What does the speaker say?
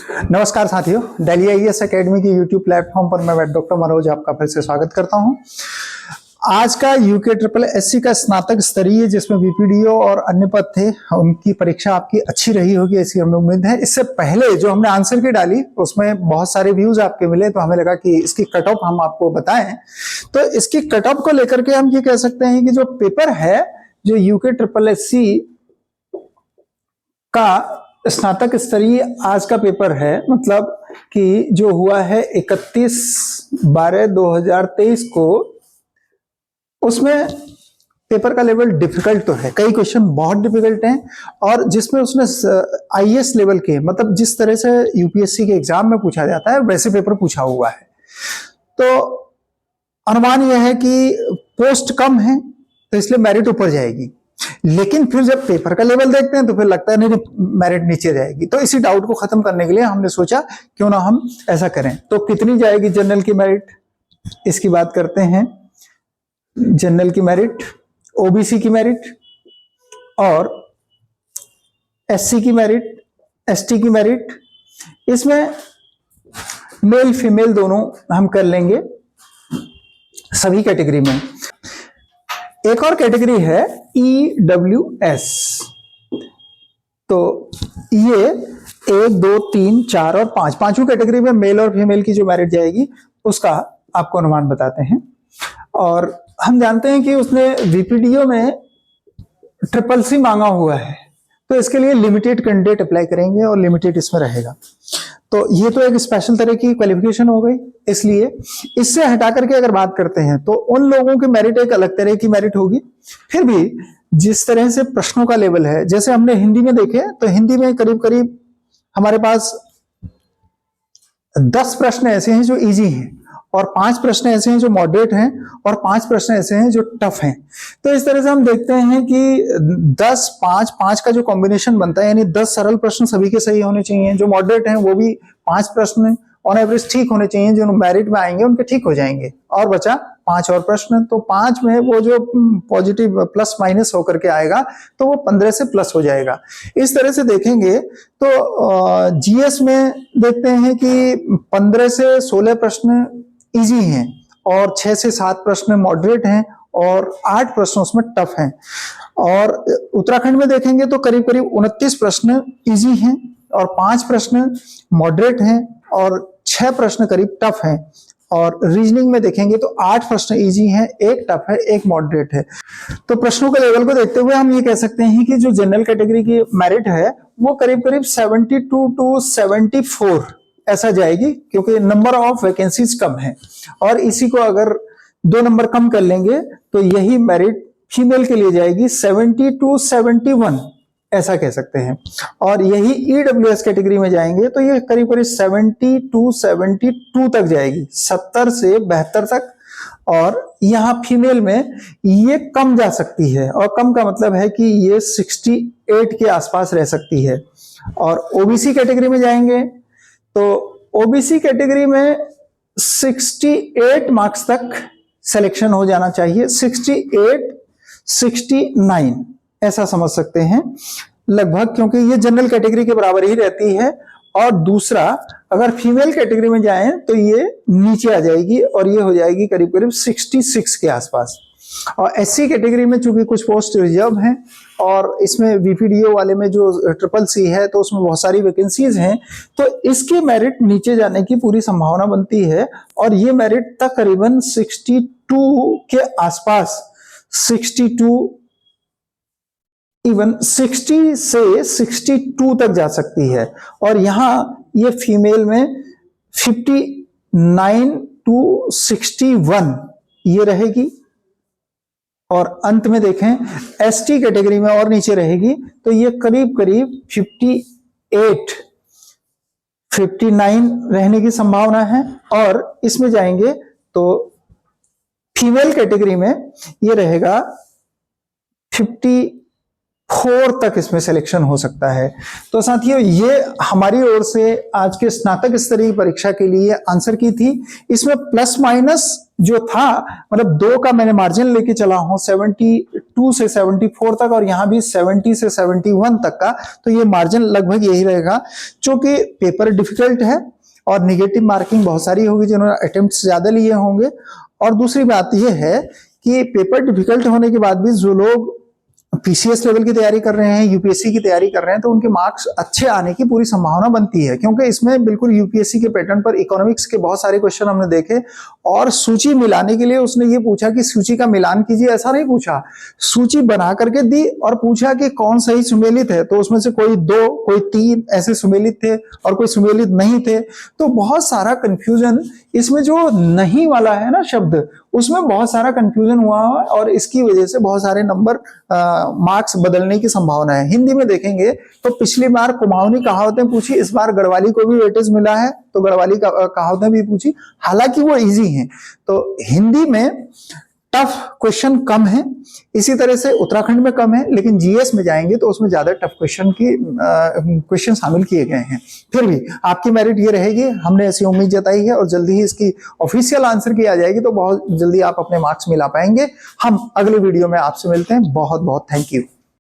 नमस्कार साथियों, Delhi IAS academy की यूट्यूब प्लेटफॉर्म पर मैं डॉक्टर मनोज आपका फिर से स्वागत करता हूं। आज का यूके ट्रिपल एससी का स्नातक स्तरीय जिसमें बीपीडीओ और अन्य पद थे, उनकी परीक्षा आपकी अच्छी रही होगी ऐसी हमें उम्मीद है। इससे पहले जो हमने आंसर की डाली उसमें बहुत सारे व्यूज आपके मिले, तो हमें लगा कि इसकी कट ऑफ हम आपको बताएं। तो इसकी कट ऑफ को लेकर के हम ये कह सकते हैं कि जो पेपर है, जो यूके ट्रिपल एससी का स्नातक स्तरीय आज का पेपर है, मतलब कि जो हुआ है 31/12/2023 को, उसमें पेपर का लेवल डिफिकल्ट तो है, कई क्वेश्चन बहुत डिफिकल्ट हैं, और जिसमें उसने आईएएस लेवल के, मतलब जिस तरह से यूपीएससी के एग्जाम में पूछा जाता है वैसे पेपर पूछा हुआ है। तो अनुमान यह है कि पोस्ट कम है तो इसलिए मेरिट ऊपर जाएगी, लेकिन फिर जब पेपर का लेवल देखते हैं तो फिर लगता है नहीं मेरिट नीचे जाएगी। तो इसी डाउट को खत्म करने के लिए हमने सोचा क्यों ना हम ऐसा करें। तो कितनी जाएगी जनरल की मेरिट, इसकी बात करते हैं। जनरल की मेरिट, ओबीसी की मेरिट और एससी की मेरिट, एसटी की मेरिट, इसमें मेल फीमेल दोनों हम कर लेंगे सभी कैटेगरी में। एक और कैटेगरी है EWS। तो ये 1, 2, 3, 4 और 5 पांचों कैटेगरी में मेल और फीमेल की जो मेरिट जाएगी उसका आपको अनुमान बताते हैं। और हम जानते हैं कि उसने वीपीडीओ में ट्रिपल सी मांगा हुआ है, तो इसके लिए लिमिटेड कैंडिडेट अप्लाई करेंगे और लिमिटेड इसमें रहेगा। तो ये तो एक स्पेशल तरह की क्वालिफिकेशन हो गई। इसलिए इससे हटा करके अगर बात करते हैं तो उन लोगों की मेरिट एक अलग तरह की मेरिट होगी। फिर भी जिस तरह से प्रश्नों का लेवल है, जैसे हमने हिंदी में देखे तो हिंदी में करीब करीब हमारे पास 10 प्रश्न ऐसे हैं जो इजी हैं, और 5 प्रश्न ऐसे हैं जो मॉडरेट हैं, और 5 प्रश्न ऐसे हैं जो टफ हैं। तो इस तरह से हम देखते हैं कि 10, 5, 5 का जो कॉम्बिनेशन बनता है, यानी 10 सरल प्रश्न सभी के सही होने चाहिए, जो मॉडरेट हैं वो भी 5 प्रश्न ऑन एवरेज ठीक होने चाहिए, जो मेरिट में आएंगे उनके ठीक हो जाएंगे, और बचा 5 और प्रश्न। तो 5 में वो जो पॉजिटिव प्लस माइनस होकर के आएगा तो वो 15 से प्लस हो जाएगा। इस तरह से देखेंगे तो जीएस में देखते हैं कि 15 से 16 प्रश्न इजी हैं, और 6 से 7 प्रश्न मॉडरेट हैं, और 8 प्रश्न उसमें टफ हैं। और उत्तराखंड में देखेंगे तो करीब करीब 29 प्रश्न इजी हैं, और 5 प्रश्न मॉडरेट हैं, और 6 प्रश्न करीब टफ हैं। और रीजनिंग में देखेंगे तो 8 प्रश्न इजी हैं, 1 टफ है, 1 मॉडरेट है। तो प्रश्नों के लेवल को देखते हुए हम ये कह सकते हैं कि जो जनरल कैटेगरी की मेरिट है वो करीब करीब 72 to 74 ऐसा जाएगी, क्योंकि नंबर ऑफ वैकेंसीज कम है। और इसी को अगर 2 नंबर कम कर लेंगे तो यही मेरिट फीमेल के लिए जाएगी 70 to 71 ऐसा कह सकते हैं। और यही ईडब्ल्यूएस कैटेगरी में जाएंगे तो ये करीब करीब 70 to 72 तक जाएगी, 70 से 72 तक। और यहां फीमेल में ये कम जा सकती है, और कम का मतलब है कि ये 68 के आसपास रह सकती है। और ओबीसी कैटेगरी में जाएंगे तो ओबीसी कैटेगरी में 68 मार्क्स तक सिलेक्शन हो जाना चाहिए, 68, 69 ऐसा समझ सकते हैं लगभग, क्योंकि ये जनरल कैटेगरी के बराबर ही रहती है। और दूसरा, अगर फीमेल कैटेगरी में जाएं तो ये नीचे आ जाएगी, और ये हो जाएगी करीब करीब 66 के आसपास। और एससी कैटेगरी में चूंकि कुछ पोस्ट रिजर्व हैं, और इसमें वीपीडीओ वाले में जो ट्रिपल सी है तो उसमें बहुत सारी वैकेंसीज हैं, तो इसकी मेरिट नीचे जाने की पूरी संभावना बनती है। और ये मेरिट तकरीबन 62 के आसपास, 62, इवन 60 से 62 तक जा सकती है। और यहां ये फीमेल में 59 to 61 ये रहेगी। और अंत में देखें एसटी कैटेगरी में और नीचे रहेगी, तो ये करीब करीब 58, 59 रहने की संभावना है। और इसमें जाएंगे तो फीमेल कैटेगरी में ये रहेगा 54 4 तक इसमें सिलेक्शन हो सकता है। तो साथियों, ये हमारी ओर से आज के स्नातक स्तरीय परीक्षा के लिए आंसर की थी। इसमें प्लस माइनस जो था, मतलब 2 का मैंने मार्जिन लेके चला हूं 72 से 74 तक, और यहां भी 70 से 71 तक का, तो ये मार्जिन लगभग यही रहेगा। क्योंकि पेपर डिफिकल्ट है और निगेटिव मार्किंग बहुत सारी होगी जिन्होंने अटेम्प्ट्स ज्यादा लिए होंगे। और दूसरी बात यह है कि पेपर डिफिकल्ट होने के बाद भी जो लोग पीसीएस लेवल की तैयारी कर रहे हैं, यूपीएससी की तैयारी कर रहे हैं, तो उनके मार्क्स अच्छे आने की पूरी संभावना बनती है। क्योंकि इसमें बिल्कुल यूपीएससी के पैटर्न पर इकोनॉमिक्स के बहुत सारे क्वेश्चन हमने देखे, और सूची मिलाने के लिए उसने ये पूछा कि सूची का मिलान कीजिए, ऐसा नहीं पूछा, सूची बना करके दी और पूछा कि कौन सही सुमेलित है, तो उसमें से कोई 2 कोई 3 ऐसे सुमेलित थे और कोई सुमेलित नहीं थे। तो बहुत सारा कंफ्यूजन इसमें, जो नहीं वाला है ना शब्द, उसमें बहुत सारा कंफ्यूजन हुआ और इसकी वजह से बहुत सारे नंबर मार्क्स बदलने की संभावना है। हिंदी में देखेंगे तो पिछली बार कुमाऊनी कहावतें पूछी, इस बार गढ़वाली को भी वेटेज मिला है, तो गढ़वाली कहावतें भी पूछी, हालांकि वो इजी हैं। तो हिंदी में टफ क्वेश्चन कम है, इसी तरह से उत्तराखंड में कम है, लेकिन जीएस में जाएंगे तो उसमें ज्यादा टफ क्वेश्चन शामिल किए गए हैं। फिर भी आपकी मेरिट ये रहेगी, हमने ऐसी उम्मीद जताई है, और जल्दी ही इसकी ऑफिशियल आंसर की आ जाएगी, तो बहुत जल्दी आप अपने मार्क्स मिला पाएंगे। हम अगले वीडियो में आपसे मिलते हैं। बहुत बहुत थैंक यू।